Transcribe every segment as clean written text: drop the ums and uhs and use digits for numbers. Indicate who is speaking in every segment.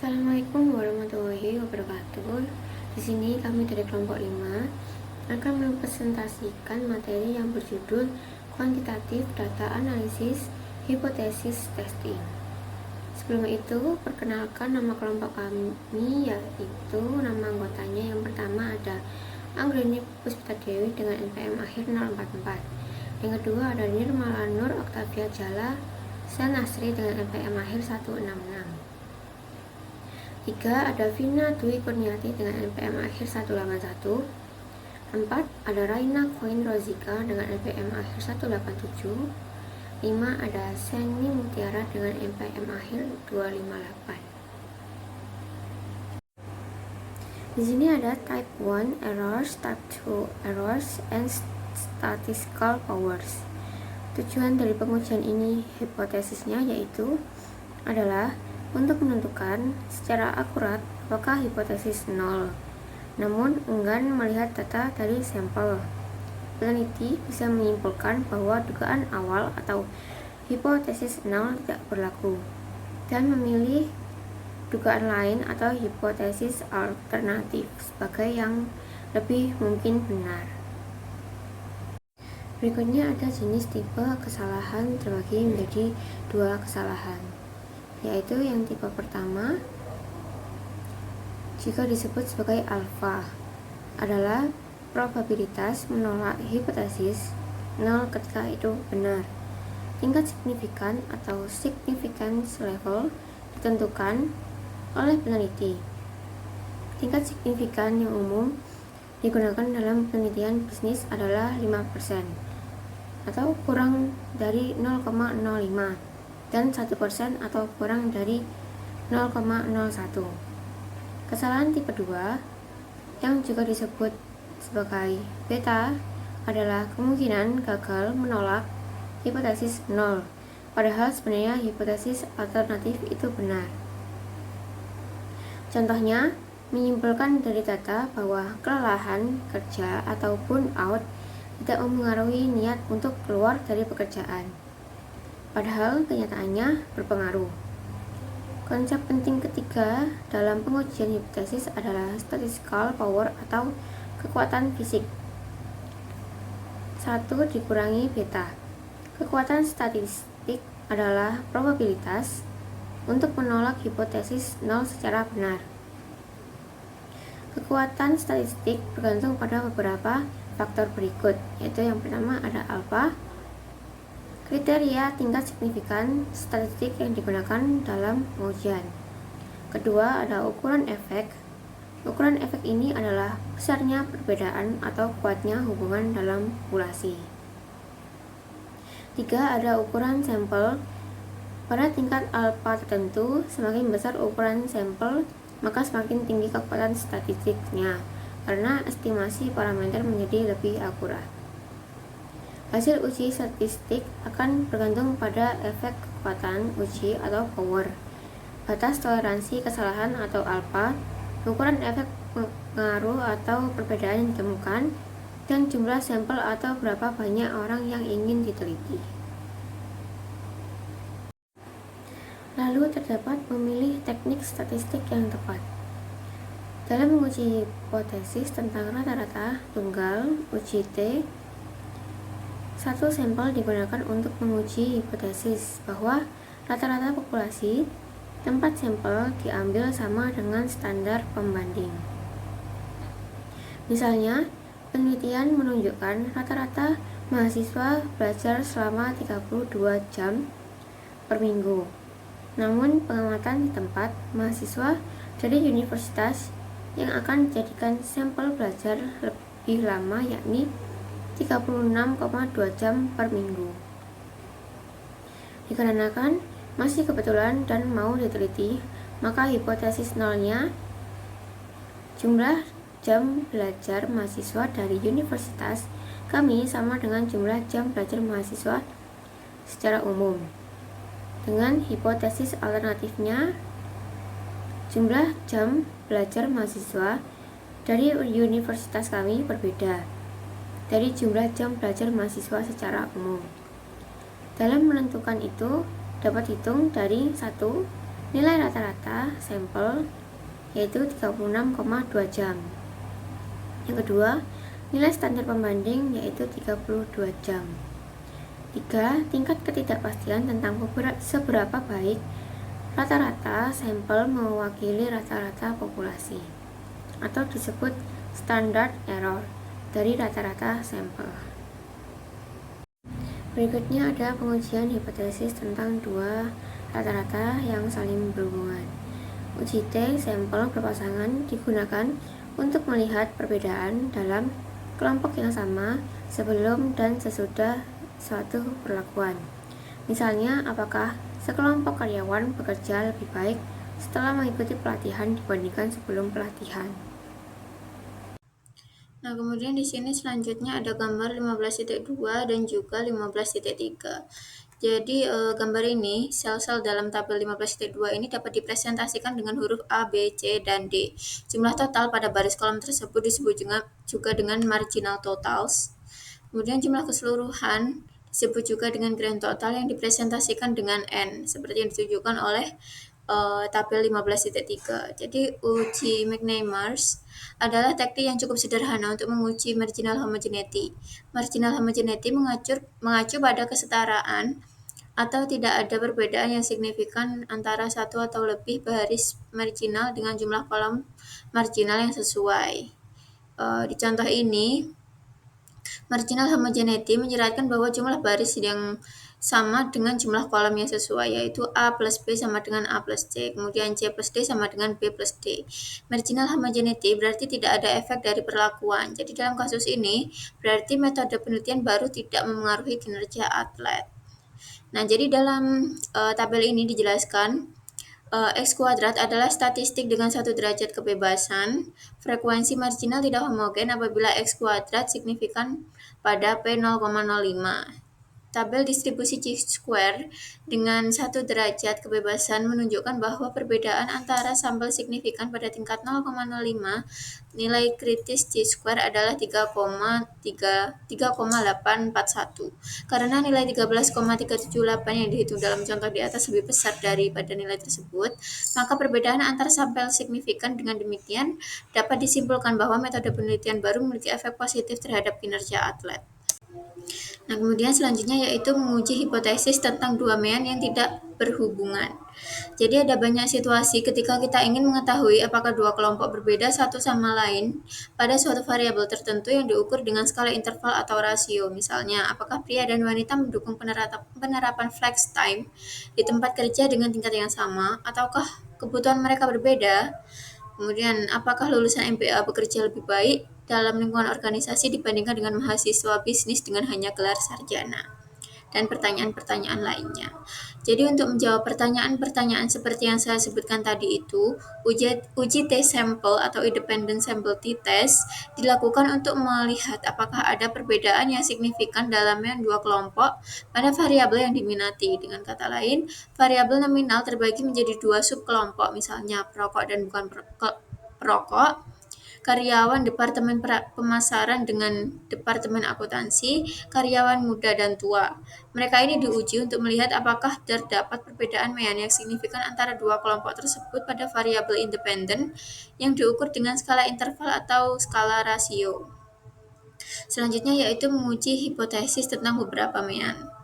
Speaker 1: Assalamualaikum warahmatullahi wabarakatuh. Di sini kami dari kelompok 5 akan mempresentasikan materi yang berjudul Quantitative Data Analysis Hypothesis Testing. Sebelum itu, perkenalkan nama kelompok kami, yaitu nama anggotanya. Yang pertama ada Anggreni Puspita Dewi dengan NPM akhir 044. Yang kedua ada Nirmala Nur Oktavia Jala Sanasri dengan NPM akhir 166. 3. Ada Vina Dwi Kurniati dengan NPM akhir 181. 4. Ada Raina Koin Rozika dengan NPM akhir 187. 5. Ada Seni Mutiara dengan NPM akhir 258. Di sini ada type 1 errors, type 2 errors, and statistical powers. Tujuan dari pengujian ini hipotesisnya yaitu adalah untuk menentukan secara akurat apakah hipotesis 0, namun enggan melihat data dari sampel. Peneliti bisa menyimpulkan bahwa dugaan awal atau hipotesis 0 tidak berlaku dan memilih dugaan lain atau hipotesis alternatif sebagai yang lebih mungkin benar. Berikutnya ada jenis tipe kesalahan terbagi menjadi 2 kesalahan, yaitu yang tipe pertama jika disebut sebagai alfa adalah probabilitas menolak hipotesis 0 ketika itu benar. Tingkat signifikan atau significance level ditentukan oleh peneliti. Tingkat signifikan yang umum digunakan dalam penelitian bisnis adalah 5% atau kurang dari 0,05 dan 1% atau kurang dari 0,01. Kesalahan tipe 2 yang juga disebut sebagai beta adalah kemungkinan gagal menolak hipotesis 0, padahal sebenarnya hipotesis alternatif itu benar. Contohnya, menyimpulkan dari data bahwa kelelahan kerja atau burnout tidak mempengaruhi niat untuk keluar dari pekerjaan, padahal kenyataannya berpengaruh. Konsep penting ketiga dalam pengujian hipotesis adalah statistical power atau kekuatan fisik. 1 dikurangi beta. Kekuatan statistik adalah probabilitas untuk menolak hipotesis 0 secara benar. Kekuatan statistik bergantung pada beberapa faktor berikut, yaitu yang pertama ada alfa, kriteria tingkat signifikan statistik yang digunakan dalam pengujian. Kedua, ada ukuran efek. Ukuran efek ini adalah besarnya perbedaan atau kuatnya hubungan dalam populasi. 3. Ada ukuran sampel. Pada tingkat alfa tertentu, semakin besar ukuran sampel, maka semakin tinggi kekuatan statistiknya, karena estimasi parameter menjadi lebih akurat. Hasil uji statistik akan bergantung pada efek kekuatan uji atau power, batas toleransi kesalahan atau alfa, ukuran efek pengaruh atau perbedaan yang ditemukan, dan jumlah sampel atau berapa banyak orang yang ingin diteliti. Lalu terdapat memilih teknik statistik yang tepat. Dalam menguji hipotesis tentang rata-rata tunggal uji T, 1 sampel digunakan untuk menguji hipotesis bahwa rata-rata populasi tempat sampel diambil sama dengan standar pembanding. Misalnya, penelitian menunjukkan rata-rata mahasiswa belajar selama 32 jam per minggu. Namun, pengamatan di tempat mahasiswa dari universitas yang akan dijadikan sampel belajar lebih lama, yakni 36,2 jam per minggu. Dikarenakan masih kebetulan dan mau diteliti, maka hipotesis nolnya jumlah jam belajar mahasiswa dari universitas kami sama dengan jumlah jam belajar mahasiswa secara umum. Dengan hipotesis alternatifnya, jumlah jam belajar mahasiswa dari universitas kami berbeda dari jumlah jam belajar mahasiswa secara umum. Dalam menentukan itu, dapat hitung dari 1. Nilai rata-rata sampel yaitu 36,2 jam. Yang kedua, nilai standar pembanding yaitu 32 jam. 3. Tingkat ketidakpastian tentang seberapa baik rata-rata sampel mewakili rata-rata populasi, atau disebut standard error dari rata-rata sampel. Berikutnya ada pengujian hipotesis tentang dua rata-rata yang saling berhubungan. Uji T sampel berpasangan digunakan untuk melihat perbedaan dalam kelompok yang sama sebelum dan sesudah suatu perlakuan. Misalnya, apakah sekelompok karyawan bekerja lebih baik setelah mengikuti pelatihan dibandingkan sebelum pelatihan. Nah, kemudian di sini selanjutnya ada gambar 15.2 dan juga 15.3. Jadi gambar ini, sel-sel dalam tabel 15.2 ini dapat dipresentasikan dengan huruf A, B, C, dan D. Jumlah total pada baris kolom tersebut disebut juga dengan marginal totals. Kemudian jumlah keseluruhan disebut juga dengan grand total yang dipresentasikan dengan N, seperti yang ditunjukkan oleh tabel 15.3. Jadi uji McNamara's adalah teknik yang cukup sederhana untuk menguji marginal homogeneity. Marginal homogeneity mengacu pada kesetaraan atau tidak ada perbedaan yang signifikan antara satu atau lebih baris marginal dengan jumlah kolom marginal yang sesuai. Di contoh ini, marginal homogeneity menyeratkan bahwa jumlah baris yang sama dengan jumlah kolom yang sesuai, yaitu A plus B sama dengan A plus C, kemudian C plus D sama dengan B plus D. Marginal homogeneity berarti tidak ada efek dari perlakuan. Jadi dalam kasus ini, berarti metode penelitian baru tidak memengaruhi kinerja atlet. Nah, jadi dalam tabel ini dijelaskan X kuadrat adalah statistik dengan 1 derajat kebebasan. Frekuensi marginal tidak homogen apabila X kuadrat signifikan pada P 0,05. Tabel distribusi chi-square dengan 1 derajat kebebasan menunjukkan bahwa perbedaan antara sampel signifikan pada tingkat 0,05 nilai kritis chi-square adalah 3,841. Karena nilai 13,378 yang dihitung dalam contoh di atas lebih besar daripada nilai tersebut, maka perbedaan antar sampel signifikan. Dengan demikian, dapat disimpulkan bahwa metode penelitian baru memiliki efek positif terhadap kinerja atlet. Nah, kemudian selanjutnya yaitu menguji hipotesis tentang dua mean yang tidak berhubungan. Jadi ada banyak situasi ketika kita ingin mengetahui apakah dua kelompok berbeda satu sama lain pada suatu variabel tertentu yang diukur dengan skala interval atau rasio. Misalnya, apakah pria dan wanita mendukung penerapan flex time di tempat kerja dengan tingkat yang sama, ataukah kebutuhan mereka berbeda? Kemudian, apakah lulusan MBA bekerja lebih baik dalam lingkungan organisasi dibandingkan dengan mahasiswa bisnis dengan hanya gelar sarjana? Dan pertanyaan-pertanyaan lainnya. Jadi untuk menjawab pertanyaan-pertanyaan seperti yang saya sebutkan tadi itu, uji T-sample atau independent sample t-test dilakukan untuk melihat apakah ada perbedaan yang signifikan dalam dua kelompok pada variabel yang diminati. Dengan kata lain, variabel nominal terbagi menjadi dua subkelompok, misalnya perokok dan bukan perokok, karyawan Departemen Pemasaran dengan Departemen Akuntansi, karyawan muda dan tua. Mereka ini diuji untuk melihat apakah terdapat perbedaan mean yang signifikan antara dua kelompok tersebut pada variabel independen yang diukur dengan skala interval atau skala rasio. Selanjutnya yaitu menguji hipotesis tentang beberapa mean.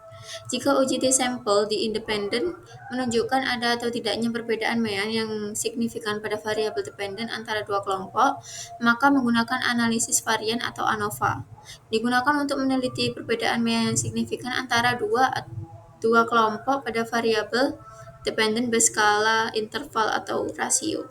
Speaker 1: Jika uji T-sample di independen menunjukkan ada atau tidaknya perbedaan mean yang signifikan pada variabel dependen antara dua kelompok, maka menggunakan analisis varian atau ANOVA. Digunakan untuk meneliti perbedaan mean yang signifikan antara dua kelompok pada variabel dependen berskala interval atau rasio.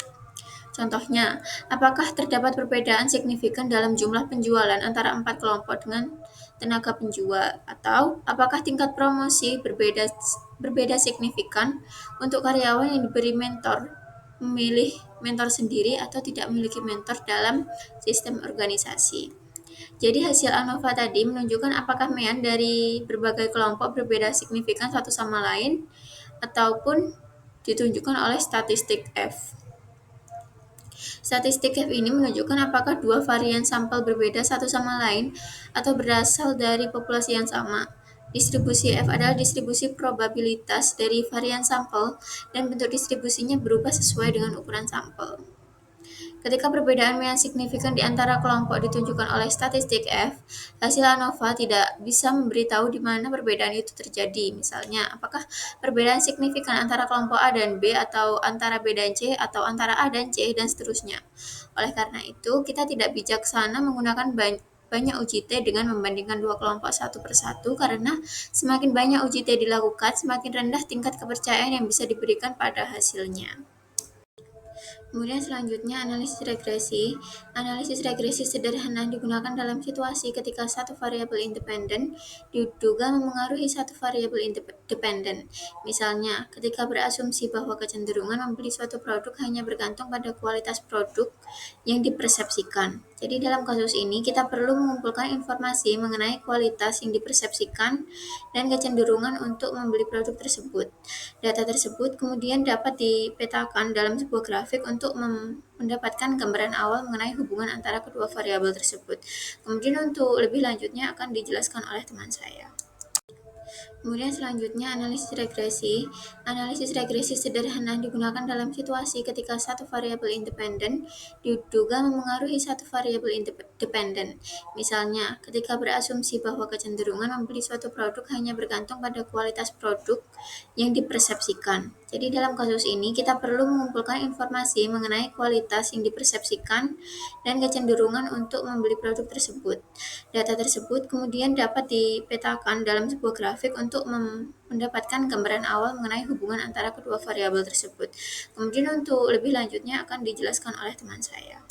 Speaker 1: Contohnya, apakah terdapat perbedaan signifikan dalam jumlah penjualan antara 4 kelompok dengan tenaga penjual, atau apakah tingkat promosi berbeda signifikan untuk karyawan yang diberi mentor, memilih mentor sendiri atau tidak memiliki mentor dalam sistem organisasi. Jadi hasil ANOVA tadi menunjukkan apakah mean dari berbagai kelompok berbeda signifikan satu sama lain ataupun ditunjukkan oleh statistik F. Statistik F ini menunjukkan apakah dua varian sampel berbeda satu sama lain atau berasal dari populasi yang sama.
Speaker 2: Distribusi F adalah distribusi probabilitas dari varian sampel dan bentuk distribusinya berubah sesuai dengan ukuran sampel. Ketika perbedaan yang signifikan di antara kelompok ditunjukkan oleh statistik F, hasil ANOVA tidak bisa memberitahu di mana perbedaan itu terjadi. Misalnya, apakah perbedaan signifikan antara kelompok A dan B, atau antara B dan C, atau antara A dan C, dan seterusnya. Oleh karena itu, kita tidak bijaksana menggunakan banyak uji T dengan membandingkan dua kelompok satu persatu, karena semakin banyak uji T dilakukan, semakin rendah tingkat kepercayaan yang bisa diberikan pada hasilnya. Kemudian selanjutnya analisis regresi. Analisis regresi sederhana digunakan dalam situasi ketika satu variabel independen diduga memengaruhi satu variabel dependen. Misalnya, ketika berasumsi bahwa kecenderungan membeli suatu produk hanya bergantung pada kualitas produk yang dipersepsikan. Jadi dalam kasus ini kita perlu mengumpulkan informasi mengenai kualitas yang dipersepsikan dan kecenderungan untuk membeli produk tersebut. Data tersebut kemudian dapat dipetakan dalam sebuah grafik untuk mendapatkan gambaran awal mengenai hubungan antara kedua variabel tersebut. Kemudian untuk lebih lanjutnya akan dijelaskan oleh teman saya. Kemudian selanjutnya analisis regresi. Analisis regresi sederhana digunakan dalam situasi ketika satu variabel independen diduga memengaruhi satu variabel dependen. Misalnya, ketika berasumsi bahwa kecenderungan membeli suatu produk hanya bergantung pada kualitas produk yang dipersepsikan. Jadi dalam kasus ini kita perlu mengumpulkan informasi mengenai kualitas yang dipersepsikan dan kecenderungan untuk membeli produk tersebut. Data tersebut kemudian dapat dipetakan dalam sebuah grafik untuk mendapatkan gambaran awal mengenai hubungan antara kedua variabel tersebut. Kemudian untuk lebih lanjutnya akan dijelaskan oleh teman saya.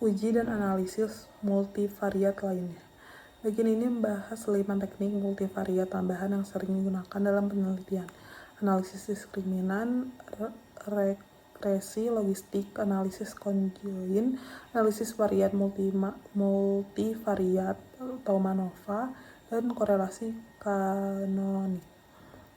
Speaker 3: Uji dan analisis multivariat lainnya. Bagian ini membahas 5 teknik multivariat tambahan yang sering digunakan dalam penelitian. Analisis diskriminan, regresi logistik, analisis conjoint, analisis variat multivariat atau MANOVA, dan korelasi kanonik.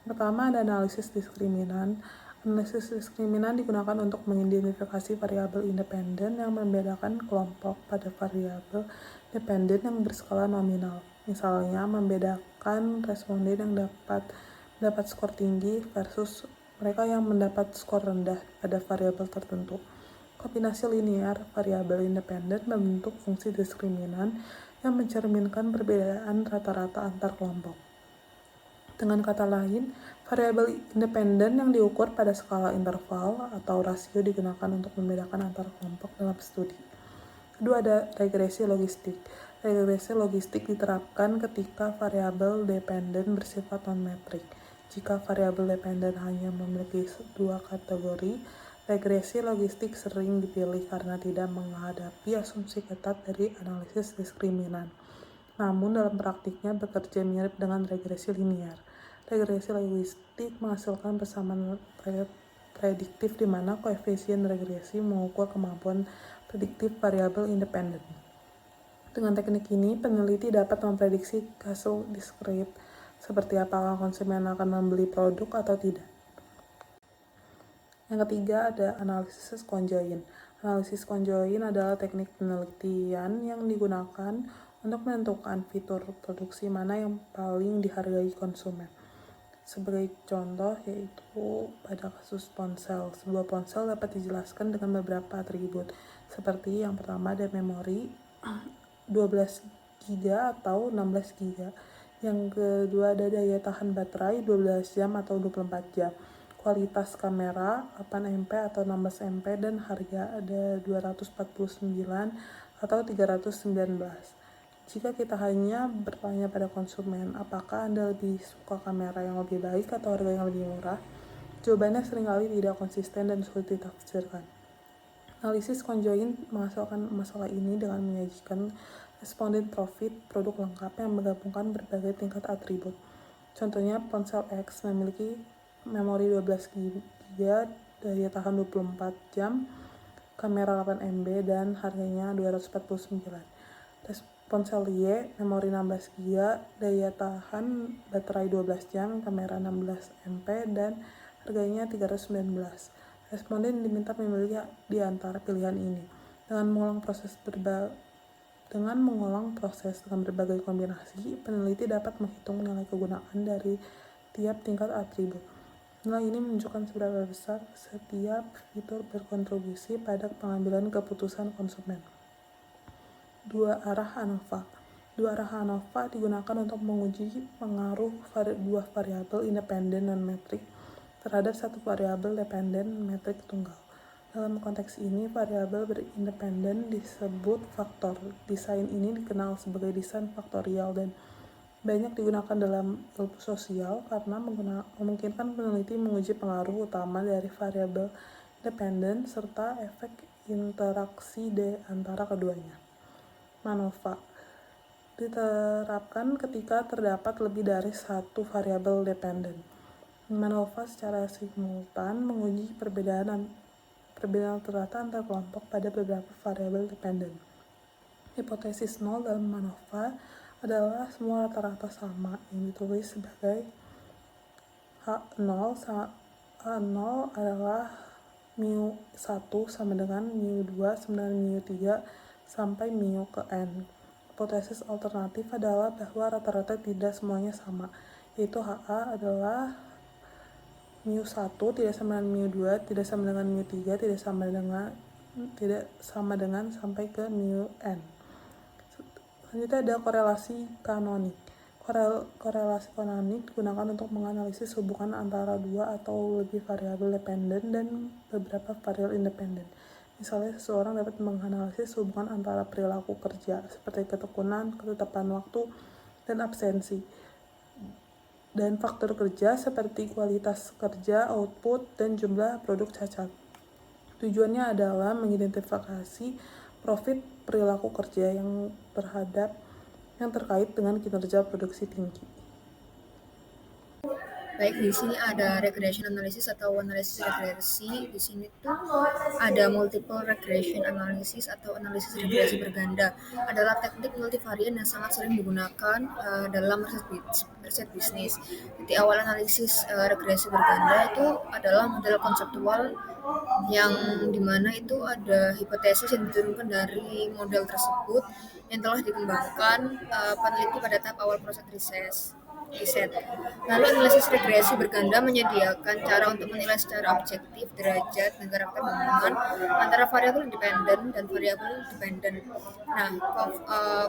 Speaker 3: Pertama ada analisis diskriminan. Analisis diskriminan digunakan untuk mengidentifikasi variabel independen yang membedakan kelompok pada variabel dependen yang berskala nominal. Misalnya, membedakan responden yang dapat skor tinggi versus mereka yang mendapat skor rendah pada variabel tertentu. Kombinasi linear variabel independen membentuk fungsi diskriminan yang mencerminkan perbedaan rata-rata antar kelompok. Dengan kata lain, variabel independen yang diukur pada skala interval atau rasio digunakan untuk membedakan antar kelompok dalam studi. Kedua ada regresi logistik. Regresi logistik diterapkan ketika variabel dependen bersifat non-metrik. Jika variabel dependen hanya memiliki dua kategori, regresi logistik sering dipilih karena tidak menghadapi asumsi ketat dari analisis diskriminan. Namun dalam praktiknya bekerja mirip dengan regresi linear. Regresi logistik menghasilkan persamaan prediktif di mana koefisien regresi mengukur kemampuan prediktif variabel independen. Dengan teknik ini, peneliti dapat memprediksi hasil diskrit seperti apakah konsumen akan membeli produk atau tidak. Yang ketiga ada analisis conjoint. Analisis conjoint adalah teknik penelitian yang digunakan untuk menentukan fitur produksi mana yang paling dihargai konsumen. Sebagai contoh yaitu pada kasus ponsel. Sebuah ponsel dapat dijelaskan dengan beberapa atribut. Seperti yang pertama ada memori 12 GB atau 16 GB. Yang kedua ada daya tahan baterai 12 jam atau 24 jam. Kualitas kamera 8 MP atau 16 MP dan harga ada 249 atau 319. Jika kita hanya bertanya pada konsumen, apakah Anda lebih suka kamera yang lebih baik atau harga yang lebih murah? Jawabannya seringkali tidak konsisten dan sulit ditafsirkan. Analisis conjoint menghasilkan masalah ini dengan menyajikan responden profit produk lengkap yang menggabungkan berbagai tingkat atribut. Contohnya, ponsel X memiliki memori 12 GB, daya tahan 24 jam, kamera 8 MB, dan harganya 249. Ponsel Y, memori 16 GB, daya tahan baterai 12 jam, kamera 16 MP, dan harganya 319. Responden diminta memilih di antara pilihan ini. Dengan mengulang proses Dengan mengulang proses dengan berbagai kombinasi, peneliti dapat menghitung nilai kegunaan dari tiap tingkat atribut. Nilai ini menunjukkan seberapa besar setiap fitur berkontribusi pada pengambilan keputusan konsumen. Dua arah ANOVA. Dua arah ANOVA digunakan untuk menguji pengaruh dua variabel independen non-metrik terhadap satu variabel dependen metrik tunggal. Dalam konteks ini, variabel berindependen disebut faktor. Desain ini dikenal sebagai desain faktorial dan banyak digunakan dalam ilmu sosial karena memungkinkan peneliti menguji pengaruh utama dari variabel independen serta efek interaksi di antara keduanya. MANOVA diterapkan ketika terdapat lebih dari satu variabel dependen. MANOVA secara simultan menguji perbedaan rata antar kelompok pada beberapa variabel dependen. Hipotesis nol dalam MANOVA adalah semua rata-rata sama, yang ditulis sebagai H0 adalah mu1 sama dengan mu2 sama dengan mu3 sampai mu ke n. Hipotesis alternatif adalah bahwa rata-rata tidak semuanya sama, yaitu HA adalah mu1 tidak sama dengan mu2, tidak sama dengan mu3, tidak sama dengan sampai ke mu n. Selanjutnya ada korelasi kanonik. Korelasi kanonik digunakan untuk menganalisis hubungan antara dua atau lebih variabel dependen dan beberapa variabel independen. Misalnya, seseorang dapat menganalisis hubungan antara perilaku kerja, seperti ketekunan, ketetapan waktu, dan absensi, dan faktor kerja seperti kualitas kerja, output, dan jumlah produk cacat. Tujuannya adalah mengidentifikasi profit perilaku kerja yang terkait dengan kinerja produksi tinggi.
Speaker 2: Baik, di sini ada regression analysis atau analisis regresi. Di sini tuh ada multiple regression analysis atau analisis regresi berganda. Adalah teknik multivarian yang sangat sering digunakan dalam riset bisnis. Di awal analisis regresi berganda itu adalah model konseptual yang dimana itu ada hipotesis yang diturunkan dari model tersebut yang telah dikembangkan peneliti pada tahap awal proses riset. Lalu analisis regresi berganda menyediakan cara untuk menilai secara objektif derajat dan karakter hubungan antara variabel independen dan variabel dependen. Nah,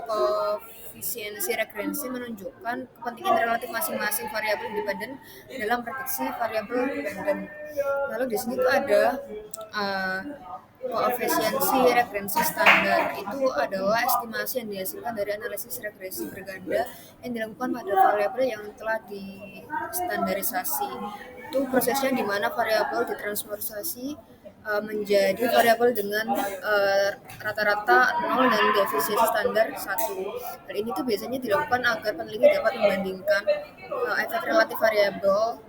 Speaker 2: koefisiensi regresi menunjukkan kepentingan relatif masing-masing variabel independen dalam prediksi variabel dependen. Lalu di sini tuh ada koefisiensi regresi standar. Itu adalah estimasi yang dihasilkan dari analisis regresi berganda yang dilakukan pada variabel yang telah distandarisasi. Itu prosesnya di mana variabel ditransformasi menjadi variabel dengan rata-rata 0 dan defisiensi standar 1. Hal ini tuh biasanya dilakukan agar peneliti dapat membandingkan efek relatif variabel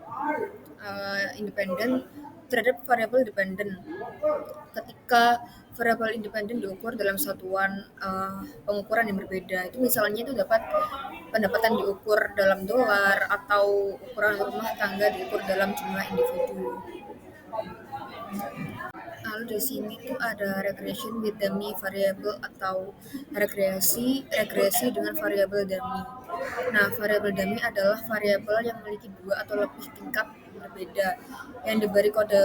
Speaker 2: independen terhadap variabel dependen. Ketika variabel independen diukur dalam satuan pengukuran yang berbeda, itu misalnya itu dapat pendapatan diukur dalam dolar atau ukuran rumah tangga diukur dalam jumlah individu. Lalu di sini tuh ada regression with dummy variable atau regresi dengan variabel dummy. Nah, variabel dummy adalah variabel yang memiliki dua atau lebih tingkat berbeda yang diberi kode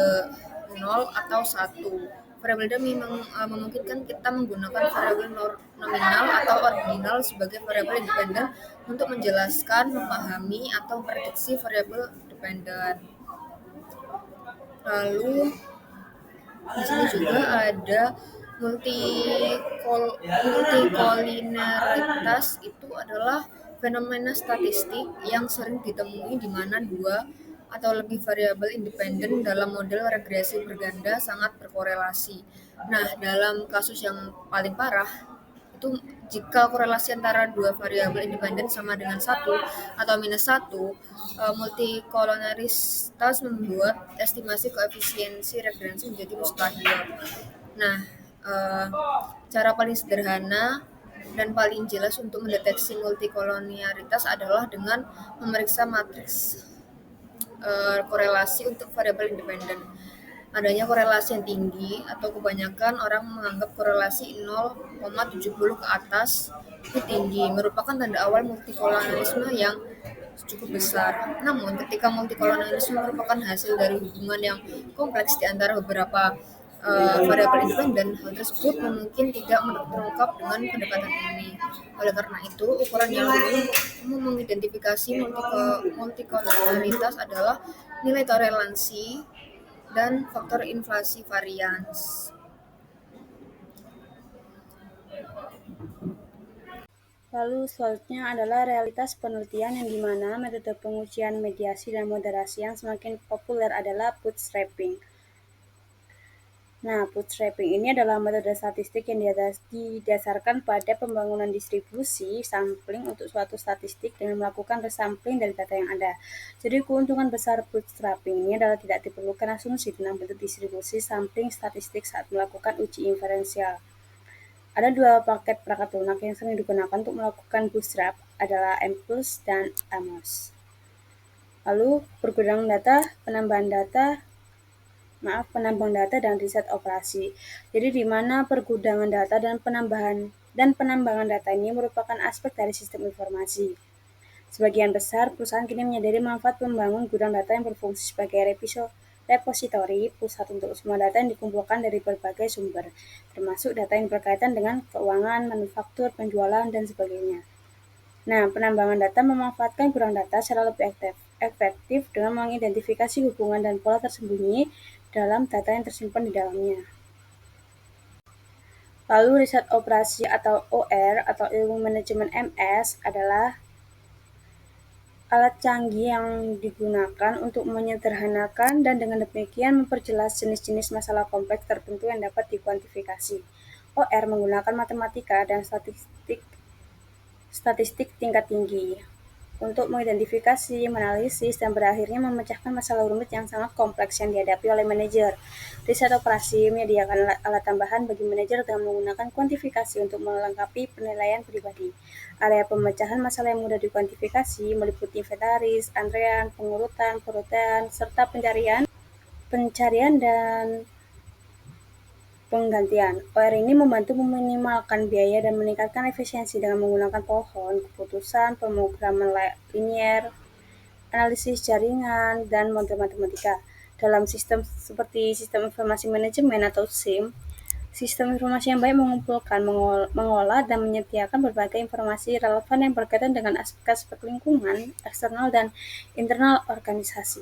Speaker 2: 0 atau 1. Variabel dummy memungkinkan kita menggunakan variabel nominal atau ordinal sebagai variabel independen untuk menjelaskan, memahami, atau memprediksi variabel dependen. Lalu di sini juga ada multikolineritas. Itu adalah fenomena statistik yang sering ditemui di mana dua atau lebih variabel independen dalam model regresi berganda sangat berkorelasi. Nah, dalam kasus yang paling parah itu jika korelasi antara dua variabel independen sama dengan 1 atau minus 1, multikoloneritas membuat estimasi koefisiensi regresi menjadi mustahil. Nah, cara paling sederhana dan paling jelas untuk mendeteksi multikolonialitas adalah dengan memeriksa matriks korelasi untuk variabel independen.
Speaker 4: adanya korelasi yang tinggi atau kebanyakan orang menganggap korelasi 0,70 ke atas itu tinggi, merupakan tanda awal multikolonialisme yang cukup besar. Namun, ketika multikolonialisme merupakan hasil dari hubungan yang kompleks di antara beberapa variabel independen, hal tersebut mungkin tidak terungkap dengan pendekatan ini. Oleh karena itu, ukuran yang umum mengidentifikasi multikolonialitas adalah nilai toleransi dan faktor inflasi varians.
Speaker 5: Lalu selanjutnya adalah realitas penelitian yang dimana metode pengujian mediasi dan moderasi yang semakin populer adalah bootstrapping. Nah, bootstrapping ini adalah metode statistik yang didasarkan pada pembangunan distribusi sampling untuk suatu statistik dengan melakukan resampling dari data yang ada. Jadi keuntungan besar bootstrapping ini adalah tidak diperlukan asumsi tentang bentuk distribusi sampling statistik saat melakukan uji inferensial. Ada dua paket perangkat lunak yang sering digunakan untuk melakukan bootstrap adalah MPlus dan Amos. Lalu pergudangan data, penambahan dan riset operasi. Jadi di mana pergudangan data dan penambangan data ini merupakan aspek dari sistem informasi. Sebagian besar perusahaan kini menyadari manfaat membangun gudang data yang berfungsi sebagai repositori pusat untuk semua data yang dikumpulkan dari berbagai sumber, termasuk data yang berkaitan dengan keuangan, manufaktur, penjualan, dan sebagainya. Nah, penambangan data memanfaatkan gudang data secara lebih efektif dengan mengidentifikasi hubungan dan pola tersembunyi dalam data yang tersimpan di dalamnya. Lalu riset operasi atau OR atau ilmu manajemen MS adalah alat canggih yang digunakan untuk menyederhanakan dan dengan demikian memperjelas jenis-jenis masalah kompleks tertentu yang dapat dikuantifikasi. OR menggunakan matematika dan statistik tingkat tinggi untuk mengidentifikasi, menganalisis, dan berakhirnya memecahkan masalah rumit yang sangat kompleks yang dihadapi oleh manajer. Riset operasi menyediakan alat tambahan bagi manajer dengan menggunakan kuantifikasi untuk melengkapi penilaian pribadi. Area pemecahan masalah yang mudah dikuantifikasi meliputi inventaris, antrean, pengurutan, perutan, serta pencarian dan penggantian. OR ini membantu meminimalkan biaya dan meningkatkan efisiensi dengan menggunakan pohon keputusan, pemrograman linier, analisis jaringan, dan model matematika. Dalam sistem seperti sistem informasi manajemen atau SIM, sistem informasi yang baik mengumpulkan, mengolah, dan menyediakan berbagai informasi relevan yang berkaitan dengan aspek-aspek lingkungan, eksternal, dan internal organisasi.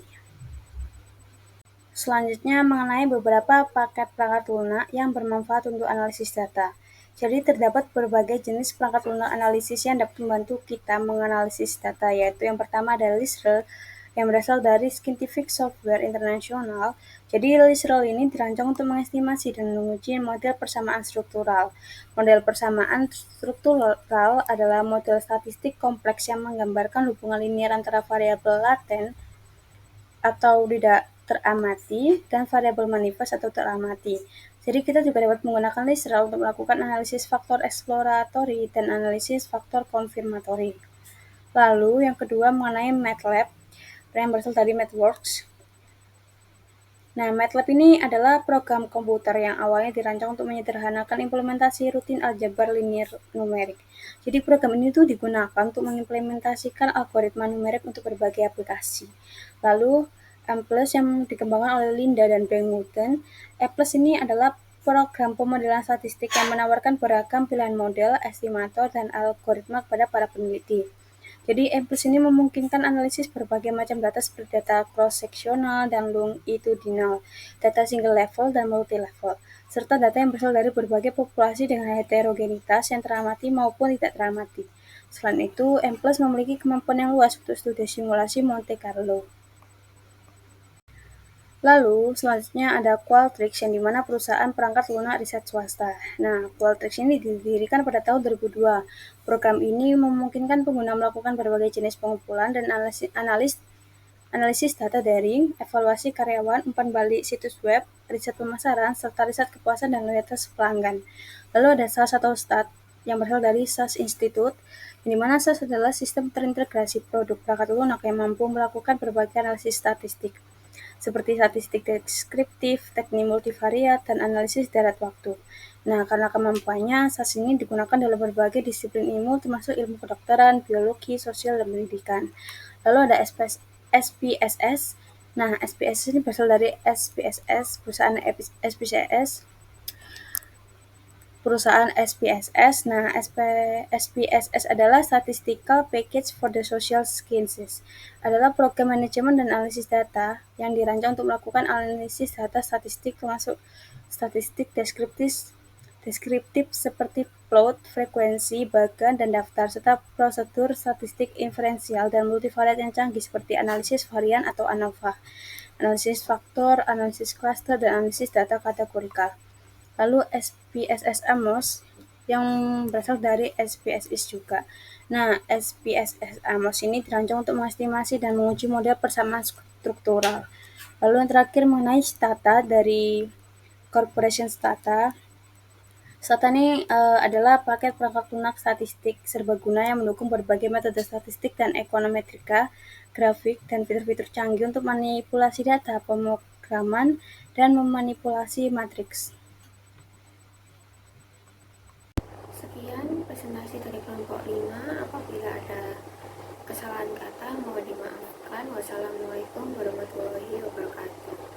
Speaker 5: Selanjutnya mengenai beberapa paket perangkat lunak yang bermanfaat untuk analisis data. Jadi terdapat berbagai jenis perangkat lunak analisis yang dapat membantu kita menganalisis data, yaitu yang pertama adalah LISREL yang berasal dari Scientific Software International. Jadi LISREL ini dirancang untuk mengestimasi dan menguji model persamaan struktural. Model persamaan struktural adalah model statistik kompleks yang menggambarkan hubungan linear antara variabel laten atau tidak teramati dan variabel manifest atau teramati. Jadi kita juga dapat menggunakan LISREL untuk melakukan analisis faktor eksploratori dan analisis faktor konfirmatori. Lalu yang kedua mengenai MATLAB yang berasal dari MathWorks. Nah, MATLAB ini adalah program komputer yang awalnya dirancang untuk menyederhanakan implementasi rutin aljabar linear numerik. Jadi program ini tuh digunakan untuk mengimplementasikan algoritma numerik untuk berbagai aplikasi. Lalu MPlus yang dikembangkan oleh Linda dan Ben Wooten. MPlus ini adalah program pemodelan statistik yang menawarkan beragam pilihan model, estimator, dan algoritma kepada para peneliti. Jadi MPlus ini memungkinkan analisis berbagai macam data seperti data cross-sectional dan longitudinal, data single level dan multi-level, serta data yang berasal dari berbagai populasi dengan heterogenitas yang teramati maupun tidak teramati. Selain itu, MPlus memiliki kemampuan yang luas untuk studi simulasi Monte Carlo. Lalu, selanjutnya ada Qualtrics yang dimana perusahaan perangkat lunak riset swasta. Nah, Qualtrics ini didirikan pada tahun 2002. Program ini memungkinkan pengguna melakukan berbagai jenis pengumpulan dan analisis data daring, evaluasi karyawan, umpan balik situs web, riset pemasaran, serta riset kepuasan dan loyalitas pelanggan. Lalu ada SAS atau STAT yang berasal dari SAS Institute, di mana SAS adalah sistem terintegrasi produk perangkat lunak yang mampu melakukan berbagai analisis statistik. seperti statistik deskriptif, teknik multivariat, dan analisis darat waktu. Nah, karena kemampuannya, SAS ini digunakan dalam berbagai disiplin ilmu, termasuk ilmu kedokteran, biologi, sosial, dan pendidikan. Lalu ada SPSS. Nah, SPSS ini berasal dari SPSS, perusahaan SPSS. Nah, SPSS adalah Statistical Package for the Social Sciences, adalah program manajemen dan analisis data yang dirancang untuk melakukan analisis data statistik, termasuk statistik deskriptif seperti plot, frekuensi, bagan, dan daftar, serta prosedur statistik inferensial dan multivariat yang canggih seperti analisis varian atau ANOVA, analisis faktor, analisis cluster, dan analisis data kategorikal. Lalu SPSS AMOS yang berasal dari SPSS juga. Nah, SPSS AMOS ini dirancang untuk mengestimasi dan menguji model persamaan struktural. Lalu yang terakhir mengenai Stata dari Corporation Stata. Stata ini adalah paket perangkat lunak statistik serbaguna yang mendukung berbagai metode statistik dan ekonometrika, grafik, dan fitur-fitur canggih untuk manipulasi data, pemrograman, dan memanipulasi matriks.
Speaker 1: Sekian presentasi dari kelompok 5. Apabila ada kesalahan kata mohon dimaafkan. Wassalamualaikum warahmatullahi wabarakatuh.